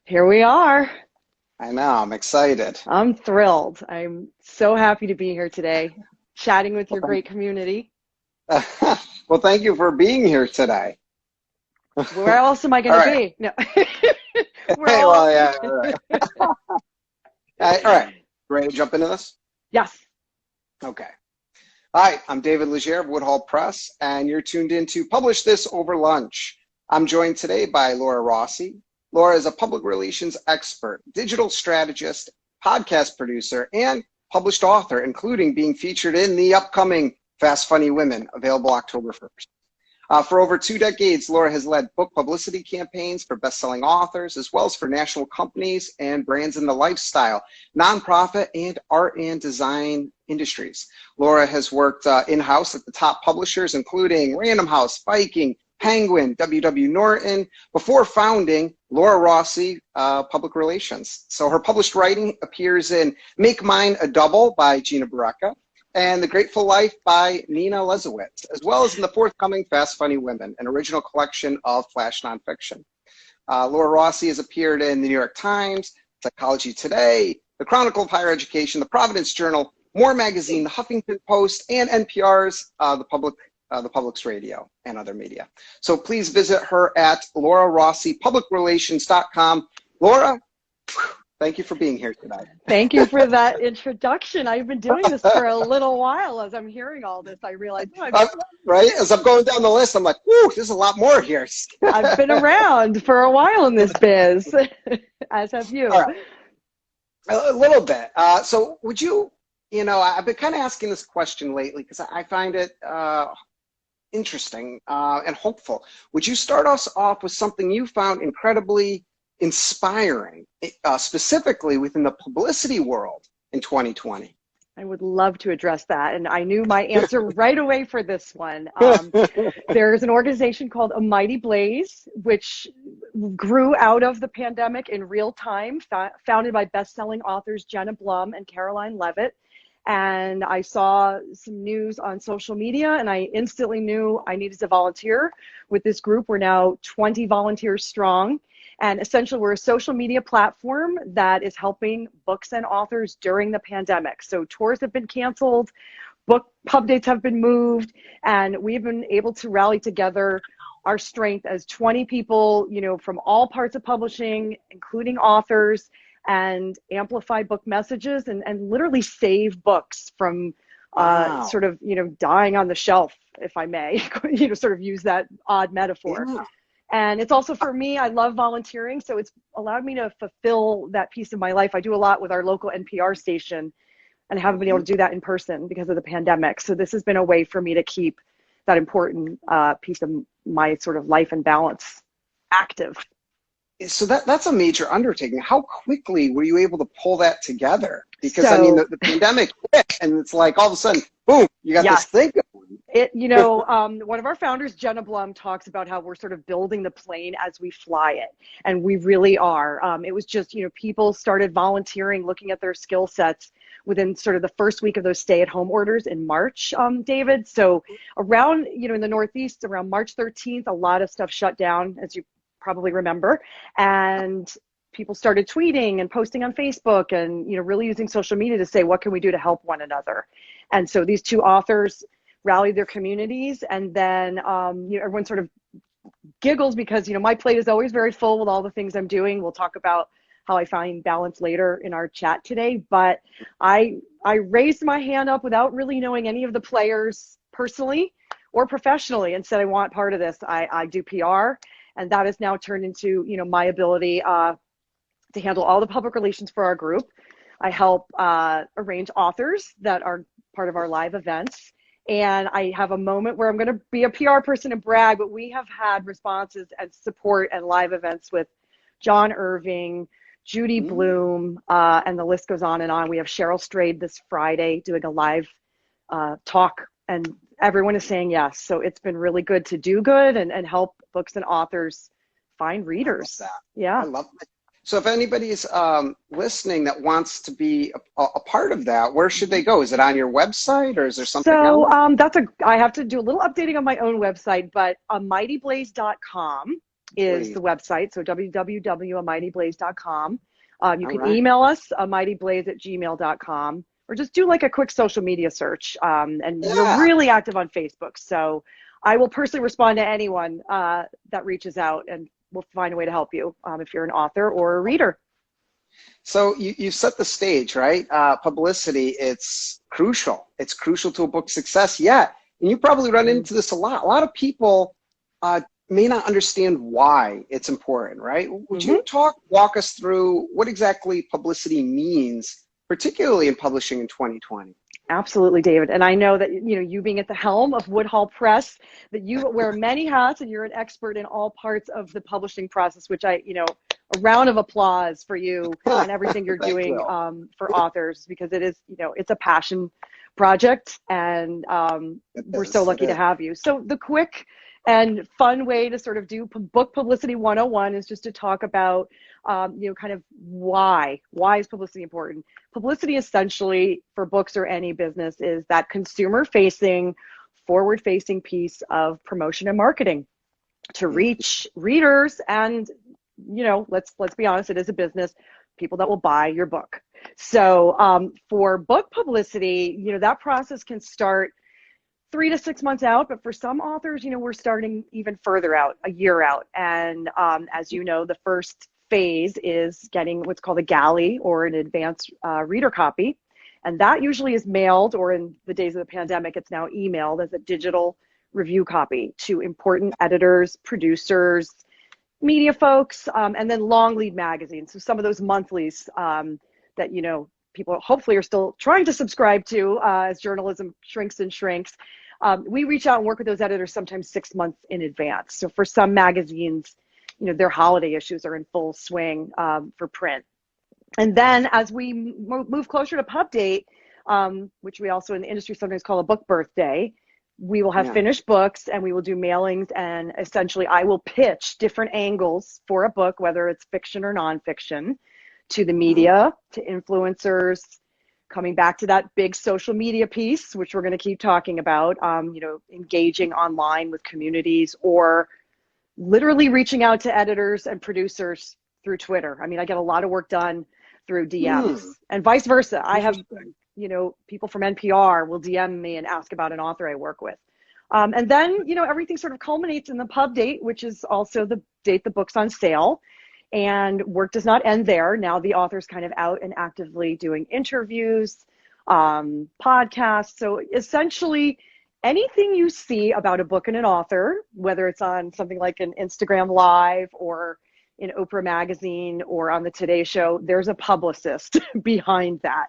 Here we are. I know, I'm excited. I'm thrilled. I'm so happy to be here today, chatting with Well, your great community. well, thank you for being here today. Where else am I All going to right. be? No, we're Hey, all. well, yeah, all right. All right. Ready to jump into this? Yes. Okay. Hi, I'm David Legere of Woodhall Press, and you're tuned in to Publish This Over Lunch. I'm joined today by Laura Rossi. Laura is a public relations expert, digital strategist, podcast producer, and published author, including being featured in the upcoming Fast Funny Women, available October 1st. For over 2 decades, Laura has led book publicity campaigns for best-selling authors, as well as for national companies and brands in the lifestyle, nonprofit, and art and design industries. Laura has worked in-house at the top publishers, including Random House, Viking, Penguin, W.W. Norton, before founding Laura Rossi Public Relations. So her published writing appears in Make Mine a Double by Gina Barreca, and The Grateful Life by Nina Lesowitz, as well as in the forthcoming Fast Funny Women, an original collection of flash nonfiction. Laura Rossi has appeared in the New York Times, Psychology Today, the Chronicle of Higher Education, the Providence Journal, More Magazine, the Huffington Post, and NPR's The Public's Radio, and other media. So please visit her at laurarossipublicrelations.com. Laura, thank you for being here tonight. Thank you for that introduction. I've been doing this for a little while. As I'm hearing all this, I realize, right? As I'm going down the list, I'm like, whew, there's a lot more here. I've been around for a while in this biz, as have you. All right. A little bit. So would you, I've been kind of asking this question lately because I find it interesting and hopeful. Would you start us off with something you found incredibly inspiring, specifically within the publicity world in 2020? I would love to address that, and I knew my answer right away for this one. There's an organization called A Mighty Blaze, which grew out of the pandemic in real time, founded by best-selling authors Jenna Blum and Caroline Levitt. And I saw some news on social media, and I instantly knew I needed to volunteer with this group. We're now 20 volunteers strong. And essentially, we're a social media platform that is helping books and authors during the pandemic. So tours have been canceled, book pub dates have been moved, and we've been able to rally together our strength as 20 people, from all parts of publishing, including authors, and amplify book messages and literally save books from Wow. sort of, dying on the shelf, if I may, sort of use that odd metaphor. Yeah. And it's also, for me, I love volunteering, so it's allowed me to fulfill that piece of my life. I do a lot with our local NPR station and haven't been able to do that in person because of the pandemic. So this has been a way for me to keep that important piece of my sort of life and balance active. So that's a major undertaking. How quickly were you able to pull that together? Because the pandemic hit, and it's like all of a sudden, boom, you got this thing going. One of our founders, Jenna Blum, talks about how we're sort of building the plane as we fly it, and we really are. It was just, people started volunteering, looking at their skill sets within sort of the first week of those stay-at-home orders in March, David. So around, in the Northeast, around March 13th, a lot of stuff shut down, as you probably remember, and people started tweeting and posting on Facebook and really using social media to say, what can we do to help one another? And so these two authors rallied their communities, and then everyone sort of giggles because my plate is always very full with all the things I'm doing. We'll talk about how I find balance later in our chat today, but I raised my hand up without really knowing any of the players personally or professionally and said, I want part of this. I do PR. And that has now turned into, my ability to handle all the public relations for our group. I help arrange authors that are part of our live events. And I have a moment where I'm going to be a PR person and brag, but we have had responses and support and live events with John Irving, Judy Blume, and the list goes on and on. We have Cheryl Strayed this Friday doing a live talk, and everyone is saying yes. So it's been really good to do good and help books and authors find readers. I love that. Yeah. I love that. So if anybody's listening that wants to be a part of that, where should they go? Is it on your website, or is there something else? I have to do a little updating on my own website, but mightyblaze.com. is Please. the website. So www.amightyblaze.com. You All can right. email us, amightyblaze@gmail.com, or just do like a quick social media search. And we're Yeah. really active on Facebook. So I will personally respond to anyone that reaches out, and we'll find a way to help you if you're an author or a reader. So you set the stage, right? Publicity, it's crucial. It's crucial to a book's success. Yeah. And you probably run into this a lot. A lot of people may not understand why it's important, right? Would you walk us through what exactly publicity means, particularly in publishing in 2020? Absolutely, David. And I know that, you being at the helm of Woodhull Press, that you wear many hats and you're an expert in all parts of the publishing process, which a round of applause for you and everything you're doing for authors, because it is, it's a passion project, and we're so lucky to have you. So the quick and fun way to sort of do book publicity 101 is just to talk about, kind of why is publicity important? Publicity essentially for books or any business is that consumer facing, forward facing piece of promotion and marketing to reach readers. And, let's be honest, it is a business, people that will buy your book. So for book publicity, that process can start 3 to 6 months out, but for some authors, we're starting even further out, a year out. And as you know, the first phase is getting what's called a galley, or an advanced reader copy. And that usually is mailed, or in the days of the pandemic, it's now emailed as a digital review copy to important editors, producers, media folks, and then long lead magazines. So some of those monthlies that, people hopefully are still trying to subscribe to as journalism shrinks and shrinks. We reach out and work with those editors sometimes 6 months in advance. So for some magazines, their holiday issues are in full swing for print. And then as we move closer to pub date, which we also in the industry sometimes call a book birthday, we will have finished books and we will do mailings, and essentially I will pitch different angles for a book, whether it's fiction or nonfiction, to the media, to influencers, coming back to that big social media piece, which we're going to keep talking about, engaging online with communities, or literally reaching out to editors and producers through Twitter. I mean, I get a lot of work done through DMs and vice versa. I have, people from NPR will DM me and ask about an author I work with. And then, everything sort of culminates in the pub date, which is also the date the book's on sale. And work does not end there. Now the author's kind of out and actively doing interviews, podcasts. So essentially anything you see about a book and an author, whether it's on something like an Instagram Live or in Oprah Magazine or on the Today Show, there's a publicist behind that.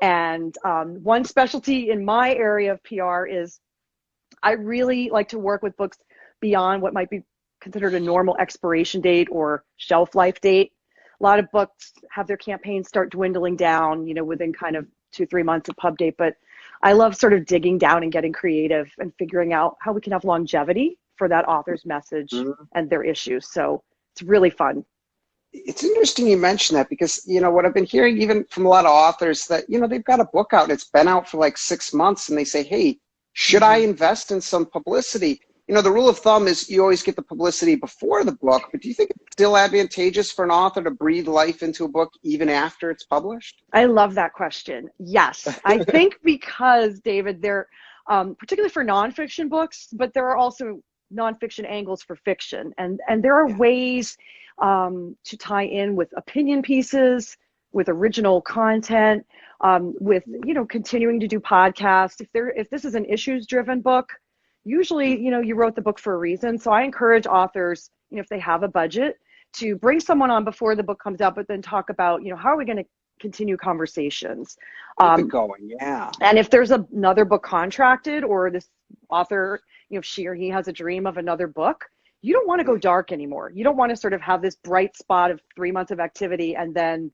And one specialty in my area of PR is I really like to work with books beyond what might be considered a normal expiration date or shelf life date. A lot of books have their campaigns start dwindling down, within kind of 2-3 months of pub date. But I love sort of digging down and getting creative and figuring out how we can have longevity for that author's message and their issues. So it's really fun. It's interesting you mentioned that, because, what I've been hearing even from a lot of authors that, they've got a book out and it's been out for like 6 months, and they say, hey, should I invest in some publicity? The rule of thumb is you always get the publicity before the book, but do you think it's still advantageous for an author to breathe life into a book even after it's published? I love that question. Yes. I think because, David, they're particularly for nonfiction books, but there are also nonfiction angles for fiction. And there are ways to tie in with opinion pieces, with original content, with, continuing to do podcasts. If this is an issues-driven book, usually, you wrote the book for a reason. So I encourage authors, if they have a budget, to bring someone on before the book comes out, but then talk about, how are we going to continue conversations? Keep it going, yeah. And if there's another book contracted, or this author, she or he has a dream of another book, you don't want to go dark anymore. You don't want to sort of have this bright spot of 3 months of activity and then,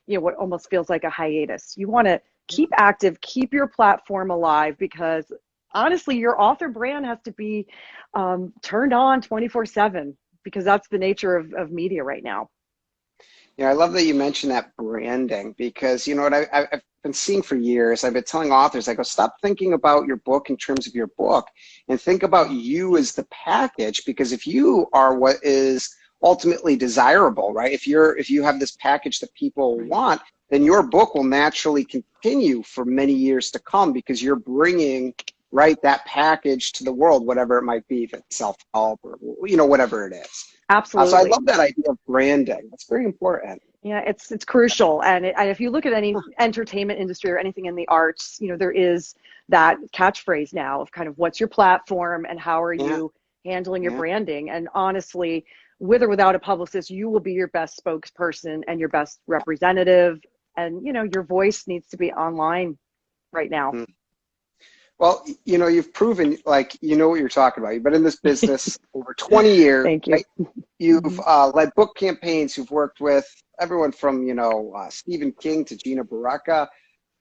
what almost feels like a hiatus. You want to keep active, keep your platform alive, because honestly, your author brand has to be turned on 24/7, because that's the nature of media right now. Yeah, I love that you mentioned that branding, because what I've been seeing for years, I've been telling authors, I go, stop thinking about your book in terms of your book and think about you as the package, because if you are what is ultimately desirable, right? If you have this package that people want, then your book will naturally continue for many years to come because you're bringing, right, that package to the world, whatever it might be, if it's self-help or, whatever it is. So I Absolutely. love that idea of branding. That's very important. Yeah, it's crucial. And if you look at any entertainment industry or anything in the arts, there is that catchphrase now of kind of what's your platform and how are Yeah. you handling your Yeah. branding. And honestly, with or without a publicist, you will be your best spokesperson and your best representative. And, your voice needs to be online right now. Well, you've proven like you know what you're talking about. You've been in this business over 20 years. Thank you. Right? You've led book campaigns. You've worked with everyone from Stephen King to Gina Baraka.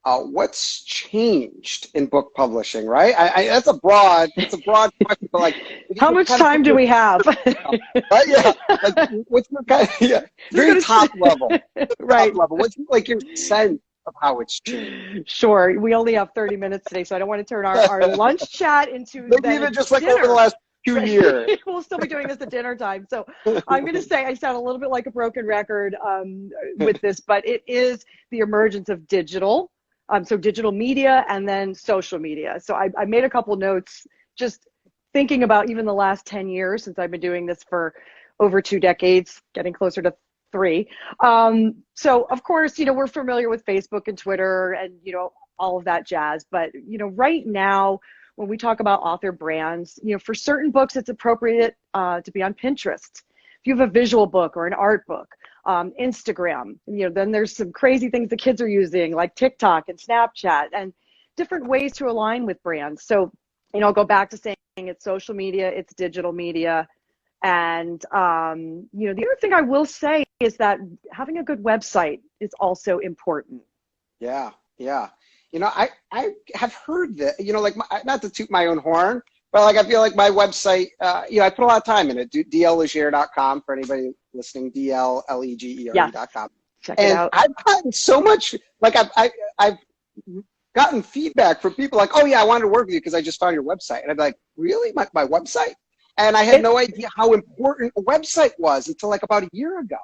What's changed in book publishing? Right? That's a broad question, but like, how much time do we have? Right? Yeah. Like, what's your kind of, very top level? Right. Top level. What's like your sense of how it's changed? Sure. We only have 30 minutes today, so I don't want to turn our lunch chat into maybe even just like dinner. over the last 2 years. We'll still be doing this at dinner time. So I'm going to say I sound a little bit like a broken record with this, but it is the emergence of digital. So digital media and then social media. So I made a couple notes just thinking about even the last 10 years since I've been doing this for over 2 decades, getting closer to 3. So of course, we're familiar with Facebook and Twitter and, all of that jazz. But, right now, when we talk about author brands, for certain books, it's appropriate to be on Pinterest. If you have a visual book or an art book, Instagram, then there's some crazy things the kids are using like TikTok and Snapchat and different ways to align with brands. So, I'll go back to saying it's social media, it's digital media. And, the other thing I will say is that having a good website is also important. Yeah. Yeah. I have heard that, like, not to toot my own horn, but like, I feel like my website, I put a lot of time in it, dlleger.com for anybody listening, dlleger.com. Check it out. I've gotten so much, like I've gotten feedback from people like, oh yeah, I wanted to work with you because I just found your website. And I'd be like, really? My website? And I had no idea how important a website was until like about a year ago.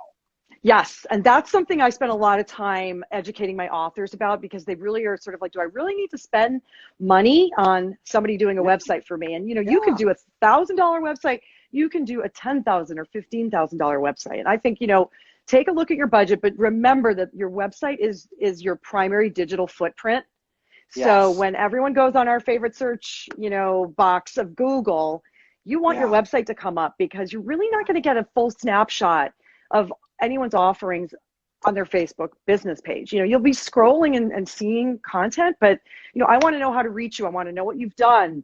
Yes, and that's something I spent a lot of time educating my authors about because they really are sort of like, do I really need to spend money on somebody doing a website for me? And, you can do $1,000 website, you can do a $10,000 or $15,000 website. And I think, take a look at your budget, but remember that your website is your primary digital footprint. Yes. So when everyone goes on our favorite search, box of Google, you want your website to come up because you're really not going to get a full snapshot of anyone's offerings on their Facebook business page. You'll be scrolling and seeing content, but, I want to know how to reach you. I want to know what you've done.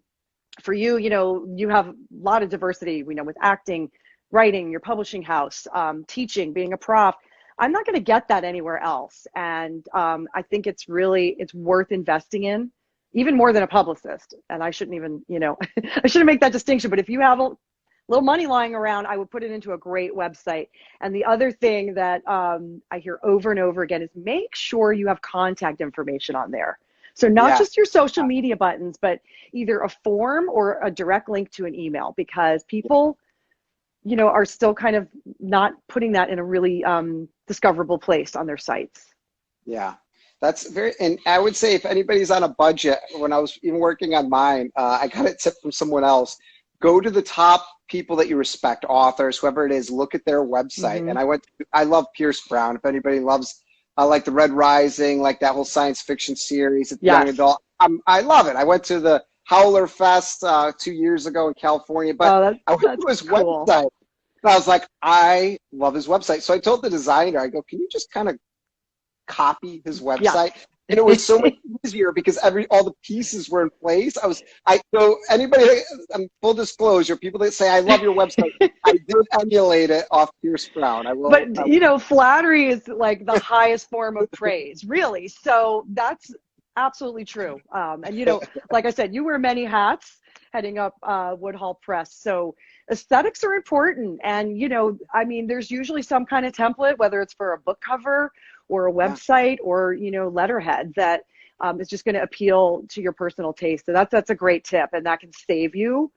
For you, you have a lot of diversity, with acting, writing, your publishing house, teaching, being a prof. I'm not going to get that anywhere else. And I think it's worth investing in, even more than a publicist. And I shouldn't even, I shouldn't make that distinction. But if you have a little money lying around, I would put it into a great website. And the other thing that I hear over and over again is make sure you have contact information on there. So not just your social media buttons, but either a form or a direct link to an email, because people, are still kind of not putting that in a really discoverable place on their sites. Yeah, that's and I would say if anybody's on a budget, when I was even working on mine, I got a tip from someone else. Go to the top people that you respect, authors, whoever it is, look at their website. Mm-hmm. And I love Pierce Brown. If anybody loves like the Red Rising, like that whole science fiction series at the young adult, I love it. I went to the Howler Fest 2 years ago in California, but I went to his website and I was like, I love his website. So I told the designer, I go, can you just kind of copy his website? Yeah. And it was so much easier because all the pieces were in place. So anybody, full disclosure, people that say, I love your website, I did emulate it off Pierce Brown. I will. But, flattery is like the highest form of praise, really. So that's absolutely true. And, like I said, you wear many hats heading up Woodhall Press. So aesthetics are important. And, there's usually some kind of template, whether it's for a book cover or a website or, letterhead that is just going to appeal to your personal taste. So that's a great tip. And that can save you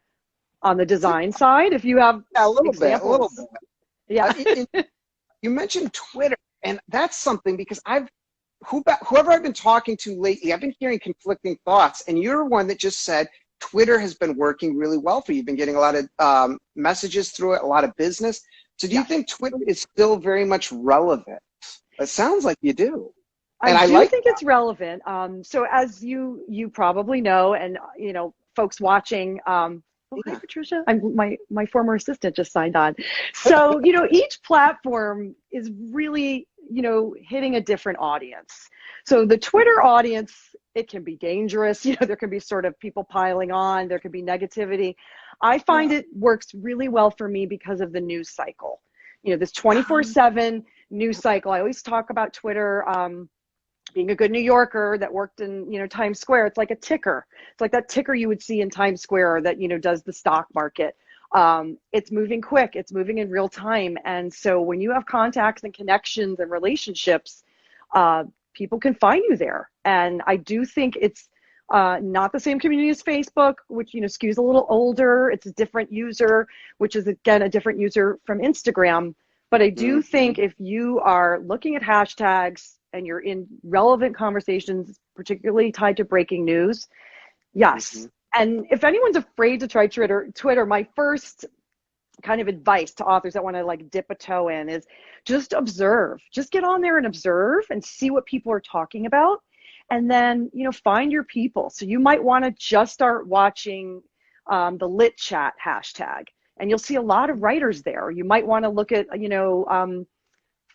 on the design side if you have a little bit. Yeah. You mentioned Twitter, and that's something because whoever I've been talking to lately, I've been hearing conflicting thoughts, and you're one that just said Twitter has been working really well for you. You've been getting a lot of messages through it, a lot of business. So do you think Twitter is still very much relevant? It sounds like you do. And I I do like think it's relevant. So as you probably know, and folks watching, oh, hi Patricia. My former assistant just signed on. So, each platform is really, hitting a different audience. So the Twitter audience, it can be dangerous. There can be sort of people piling on, there can be negativity. I find it works really well for me because of the news cycle. This 24/7 news cycle. I always talk about Twitter, being a good New Yorker that worked in, Times Square. It's like a ticker. It's like that ticker you would see in Times Square that, does the stock market. It's moving quick. It's moving in real time. And so when you have contacts and connections and relationships, people can find you there. And I do think it's not the same community as Facebook, which, skews a little older. It's a different user, which is, again, a different user from Instagram. But I do think if you are looking at hashtags and you're in relevant conversations, particularly tied to breaking news, yes. And if anyone's afraid to try Twitter, my first kind of advice to authors that want to like dip a toe in is just observe. Just get on there and observe and see what people are talking about. And then, find your people. So you might want to just start watching the lit chat hashtag, and you'll see a lot of writers there. You might want to look at,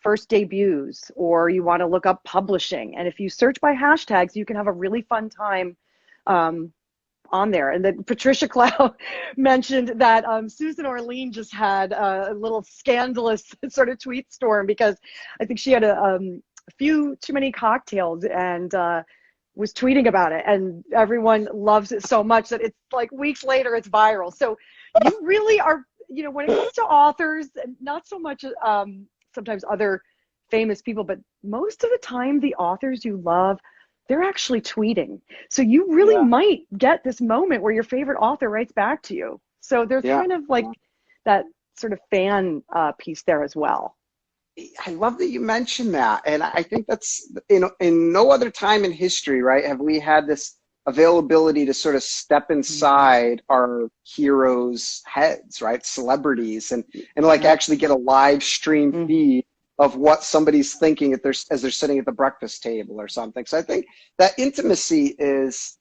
first debuts, or you want to look up publishing. And if you search by hashtags, you can have a really fun time on there. And then Patricia Clow mentioned that Susan Orlean just had a little scandalous sort of tweet storm because I think she had a few too many cocktails and was tweeting about it. And everyone loves it so much that it's like weeks later, it's viral. So you really are, when it comes to authors, not so much sometimes other famous people, but most of the time the authors you love, they're actually tweeting. So you really might get this moment where your favorite author writes back to you. So there's kind of like that sort of fan piece there as well. I love that you mentioned that. And I think that's, in no other time in history, right, have we had this availability to sort of step inside our heroes' heads, right? Celebrities, and like actually get a live stream feed of what somebody's thinking as they're sitting at the breakfast table or something. So I think that intimacy is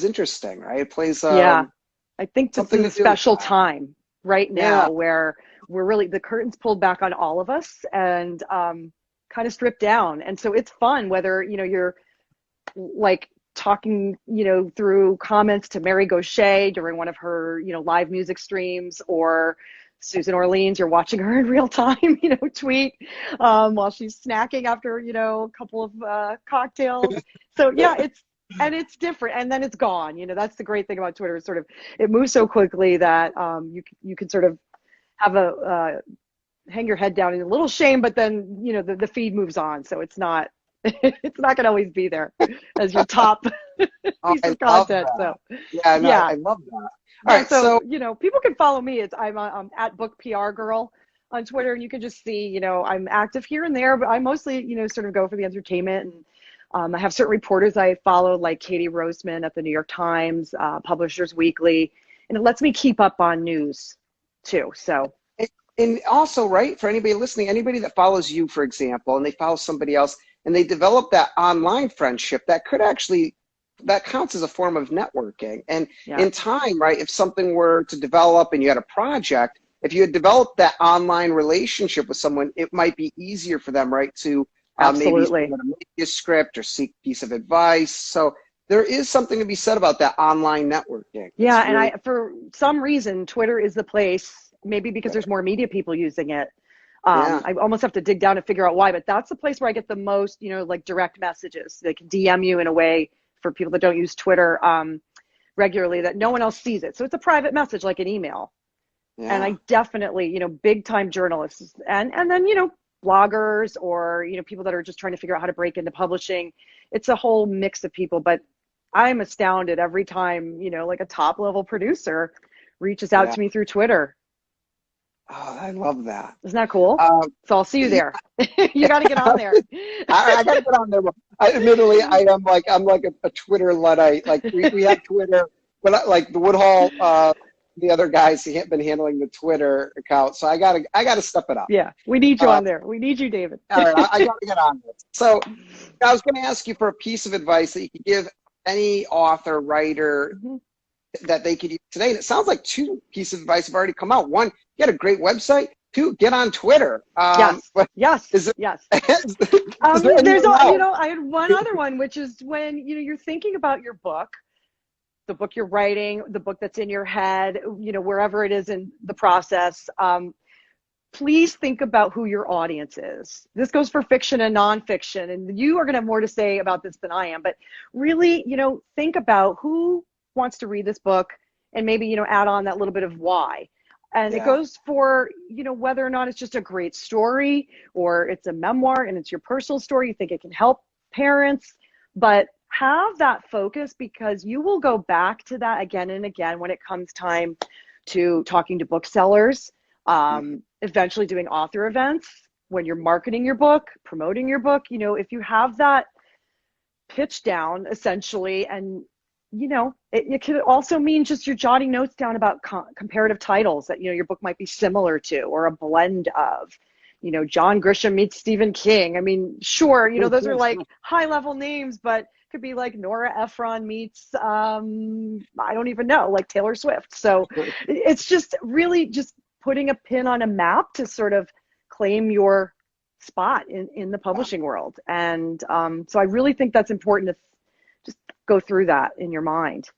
interesting, right? It plays I think this something is a special time right now where we're really, the curtain's pulled back on all of us and kind of stripped down. And so it's fun whether, you're like talking, through comments to Mary Gaucher during one of her, live music streams, or Susan Orlean's, you're watching her in real time, tweet while she's snacking after, a couple of cocktails. So it's different, and then it's gone. That's the great thing about Twitter, is sort of, it moves so quickly that you can sort of have hang your head down in a little shame, but then, the feed moves on. So it's not going to always be there as your top piece of content. So I love that. All right, so people can follow me. I'm at Book PR Girl on Twitter, and you can just see, I'm active here and there, but I mostly, sort of go for the entertainment. And I have certain reporters I follow, like Katie Roseman at the New York Times, Publishers Weekly, and it lets me keep up on news too. So. And also, right, for anybody listening, anybody that follows you, for example, and they follow somebody else, and they develop that online friendship, that counts as a form of networking. And in time, right, if something were to develop and you had a project, if you had developed that online relationship with someone, it might be easier for them, right, to maybe make a script or seek a piece of advice. So there is something to be said about that online networking. Yeah, and for some reason, Twitter is the place, maybe because there's more media people using it. I almost have to dig down and figure out why, but that's the place where I get the most, like direct messages. They can DM you in a way, for people that don't use Twitter regularly, that no one else sees it. So it's a private message, like an email. And I definitely, big time journalists and then, bloggers, or, people that are just trying to figure out how to break into publishing. It's a whole mix of people, but I'm astounded every time, like a top level producer reaches out to me through Twitter. Oh, I love that. Isn't that cool? Um, So I'll see you yeah, there. You got to get on there. I got to get on there. Admittedly, I'm like a Twitter Luddite. Like we have Twitter, but like the Woodhall, the other guys have been handling the Twitter account, so I gotta step it up. Yeah, we need you Uh, on there. We need you, David. all right, I got to get on this. So I was going to ask you for a piece of advice that you could give any author, writer Mhm. that they could use today. And it sounds like two pieces of advice have already come out. One, get a great website. Two, get on Twitter. Yes, But yes, is there, yes. is there There's anything a, else? I had one other one, which is when, you're thinking about your book, the book you're writing, the book that's in your head, wherever it is in the process. Please think about who your audience is. This goes for fiction and nonfiction, and you are going to have more to say about this than I am, but really, think about who wants to read this book and maybe, add on that little bit of why. And it Yeah. goes for, whether or not it's just a great story or it's a memoir and it's your personal story, you think it can help parents, but have that focus because you will go back to that again and again when it comes time to talking to booksellers, Mhm. eventually doing author events, when you're marketing your book, promoting your book, if you have that pitch down essentially, and it could also mean just you're jotting notes down about comparative titles that your book might be similar to, or a blend of, John Grisham meets Stephen King. I mean, sure, those are like high level names, but it could be like Nora Ephron meets I don't even know, like Taylor Swift. So it's just really just putting a pin on a map to sort of claim your spot in the publishing world. And so I really think that's important to just go through that in your mind.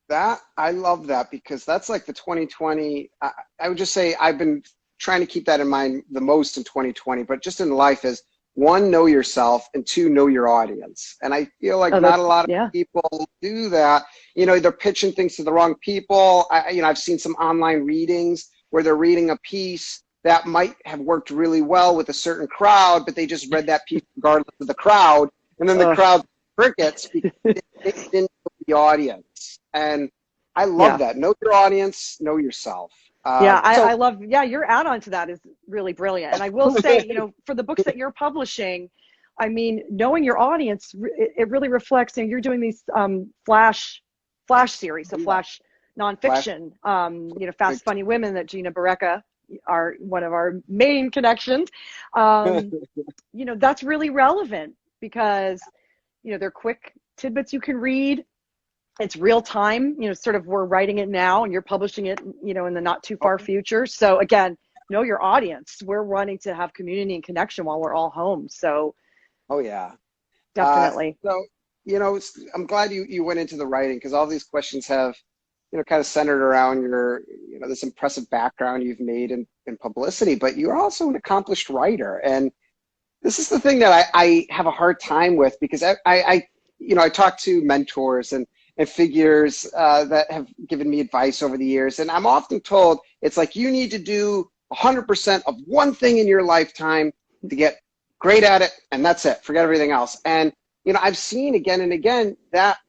That I love that because that's like the 2020. I would just say I've been trying to keep that in mind the most in 2020, but just in life is one, know yourself, and two, know your audience. And I feel like Oh, not a that's, lot of yeah. people do that. They're pitching things to the wrong people. I've seen some online readings where they're reading a piece that might have worked really well with a certain crowd, but they just read that piece regardless of the crowd, and then the Ugh. crowd crickets because they didn't know the audience. And I love Yeah. that. Know your audience, know yourself. Yeah, I So love, yeah, your add-on to that is really brilliant. And I will say, for the books that you're publishing, I mean, knowing your audience, it really reflects, you're doing these flash series, so yeah, flash Flash, nonfiction, Fast Funny Women that Gina Barreca are one of our main connections. Um, that's really relevant because, they're quick tidbits you can read. It's real time, sort of we're writing it now and you're publishing it, in the not too far future. So again, know your audience. We're wanting to have community and connection while we're all home. So oh yeah. definitely. So, I'm glad you went into the writing because all these questions have, kind of centered around your, this impressive background you've made in publicity, but you're also an accomplished writer. And this is the thing that I have a hard time with because I talk to mentors and figures that have given me advice over the years. And I'm often told it's like you need to do 100% of one thing in your lifetime to get great at it. And that's it. Forget everything else. And, I've seen again and again that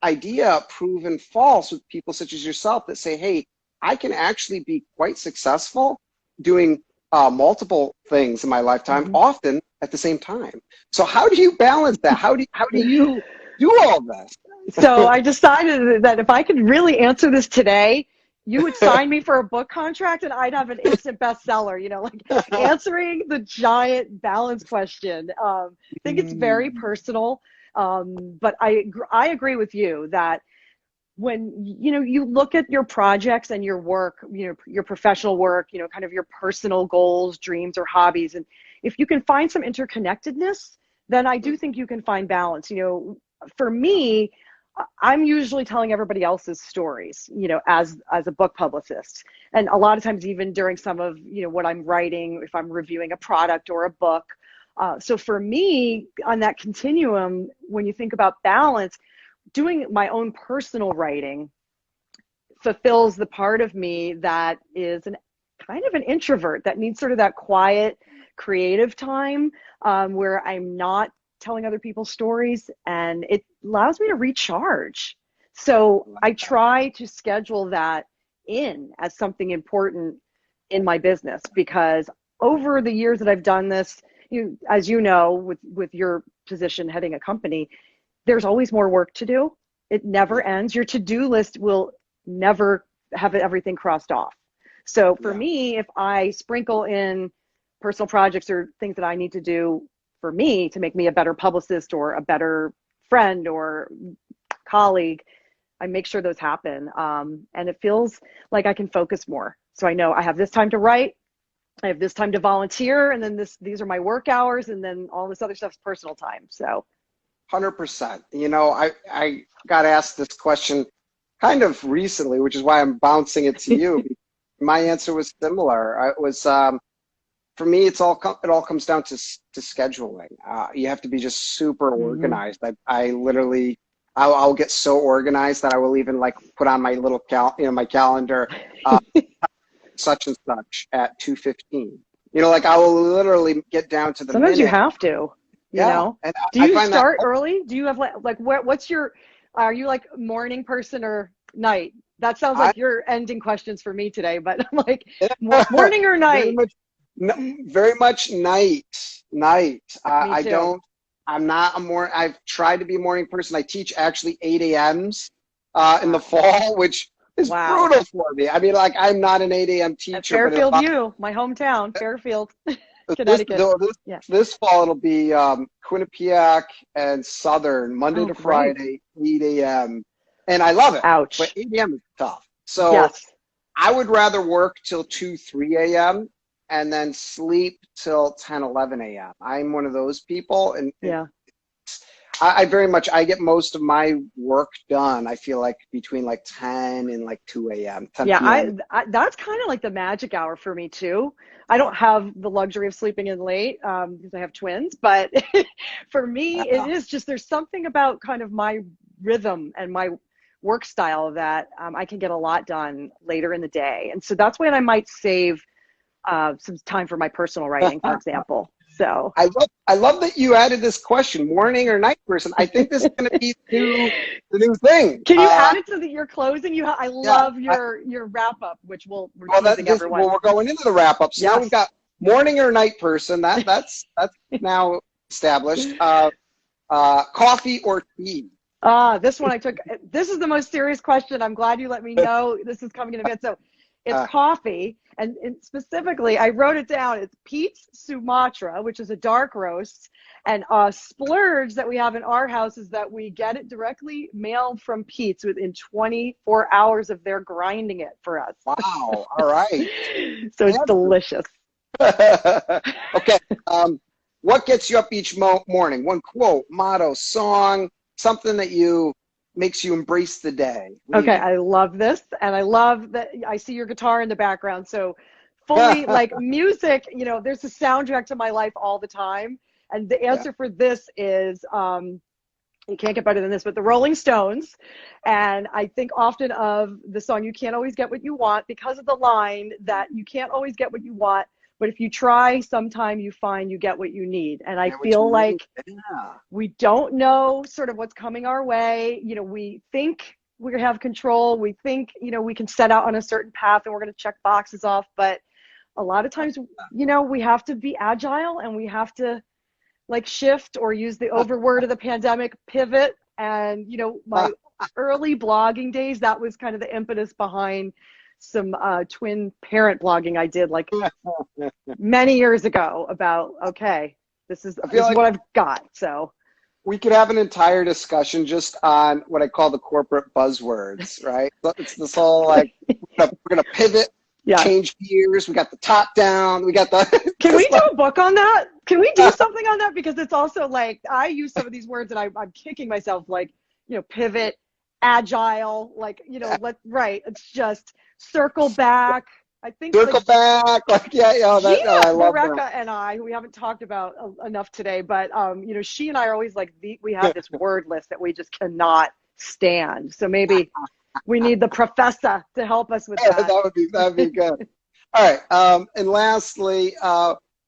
idea proven false with people such as yourself that say, hey, I can actually be quite successful doing multiple things in my lifetime, Mhm. often at the same time. So how do you balance that? How do you do all this? So I decided that if I could really answer this today, you would sign me for a book contract and I'd have an instant bestseller, like answering the giant balance question. I think it's very personal. But I agree with you that when, you look at your projects and your work, your professional work, kind of your personal goals, dreams, or hobbies, and if you can find some interconnectedness, then I do think you can find balance. For me, I'm usually telling everybody else's stories, as a book publicist. And a lot of times, even during some of, what I'm writing, if I'm reviewing a product or a book. So for me, on that continuum, when you think about balance, doing my own personal writing fulfills the part of me that is kind of an introvert that needs sort of that quiet, creative time, where I'm not telling other people's stories, and it allows me to recharge. So I try to schedule that in as something important in my business, because over the years that I've done this, as you know, with your position heading a company, there's always more work to do. It never ends. Your to-do list will never have everything crossed off. So for me, if I sprinkle in personal projects or things that I need to do for me to make me a better publicist or a better friend or colleague, I make sure those happen. And it feels like I can focus more. So I know I have this time to write, I have this time to volunteer, and then these are my work hours, and then all this other stuff's personal time. So 100%. You know, I got asked this question kind of recently, which is why I'm bouncing it to you. My answer was similar. It was, for me, it all comes down to scheduling. You have to be just super organized. I literally, I'll get so organized that I will even like put on my little my calendar, such and such at 2:15. You know, like I will literally get down to the sometimes minute. you have to, you know. And do you start early? Do you have like what's your, are you like morning person or night? That sounds like you're ending questions for me today, but I'm like, morning or night? Very much night. I'm not a morning. I've tried to be a morning person. I teach actually 8 a.m.s in the fall, which is brutal for me. I mean, like, I'm not an 8 a.m. teacher. At Fairfield U, my hometown, Fairfield, Connecticut. This fall, it'll be Quinnipiac and Southern, Monday to Friday, 8 a.m. And I love it. Ouch. But 8 a.m. is tough. So I would rather work till 2, 3 a.m. and then sleep till 10, 11 a.m. I'm one of those people. And I very much, I get most of my work done, I feel like, between like 10 and like 2 a.m. I that's kind of like the magic hour for me too. I don't have the luxury of sleeping in late because I have twins, but for me, it is just, there's something about kind of my rhythm and my work style that I can get a lot done later in the day. And so that's when I might save some time for my personal writing, for example. So I love that you added this question, morning or night person. I think this is going to be the new thing. Can you add it to your closing? I love your wrap up, which we're teasing everyone. Well, we're going into the wrap up. So now we've got morning or night person. That's now established. Coffee or tea? This one I took. This is the most serious question. I'm glad you let me know this is coming in advance. So it's coffee. And specifically, I wrote it down. It's Pete's Sumatra, which is a dark roast. And splurge that we have in our house is that we get it directly mailed from Pete's within 24 hours of their grinding it for us. Wow. All right. So it's delicious. Okay. What gets you up each morning? One quote, motto, song, something that makes you embrace the day. Okay, I love this, and I love that I see your guitar in the background. So fully like music, there's a soundtrack to my life all the time. And the answer for this is, you can't get better than this, but the Rolling Stones. And I think often of the song, You Can't Always Get What You Want, because of the line that you can't always get what you want, but if you try, sometime you find you get what you need. And I feel like we don't know sort of what's coming our way. We think we have control. We think, we can set out on a certain path and we're going to check boxes off. But a lot of times, we have to be agile and we have to like shift, or use the overword of the pandemic, pivot. And, my early blogging days, that was kind of the impetus behind some twin parent blogging I did like many years ago about, okay, this is what I've got. So we could have an entire discussion just on what I call the corporate buzzwords, right? It's this whole like, we're gonna pivot, change gears. We got the top down. We got the. Can we do a book on that? Can we do something on that? Because it's also like, I use some of these words and I'm kicking myself, like, pivot, agile, like, it's just circle back. I think circle back, like I love Rebecca that. and I, who we haven't talked about enough today, but she and I are always like, we have this word list that we just cannot stand. So maybe we need the professor to help us with that. That'd be good. All right, and lastly,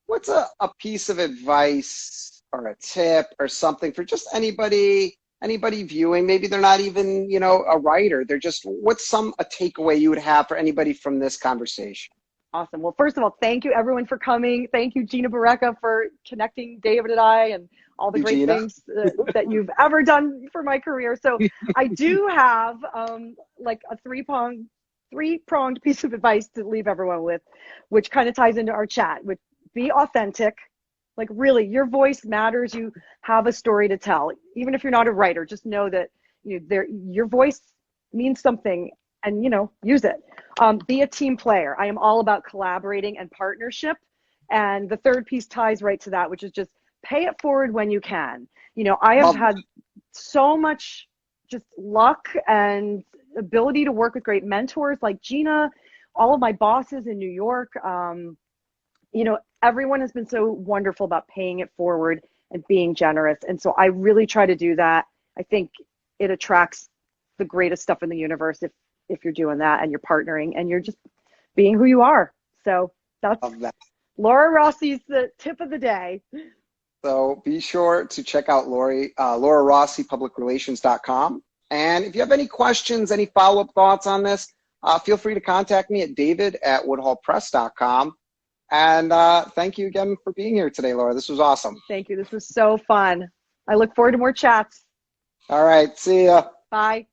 what's a piece of advice or a tip or something for just anybody viewing? Maybe they're not even, a writer. They're just, what's a takeaway you would have for anybody from this conversation? Awesome. Well, first of all, thank you everyone for coming. Thank you, Gina Barreca, for connecting David and I and all the great Gina. things that you've ever done for my career. So I do have like a three-pronged piece of advice to leave everyone with, which kind of ties into our chat, which be authentic. Like really, your voice matters. You have a story to tell. Even if you're not a writer, just know that your voice means something, and use it. Be a team player. I am all about collaborating and partnership. And the third piece ties right to that, which is just pay it forward when you can. I have had so much just luck and ability to work with great mentors like Gina, all of my bosses in New York. Everyone has been so wonderful about paying it forward and being generous. And so I really try to do that. I think it attracts the greatest stuff in the universe if you're doing that and you're partnering and you're just being who you are. So that's Laura Rossi's the tip of the day. So be sure to check out Laura Rossi, publicrelations.com. And if you have any questions, any follow-up thoughts on this, feel free to contact me at david@woodhallpress.com. And thank you again for being here today, Laura. This was awesome. Thank you. This was so fun. I look forward to more chats. All right. See ya. Bye.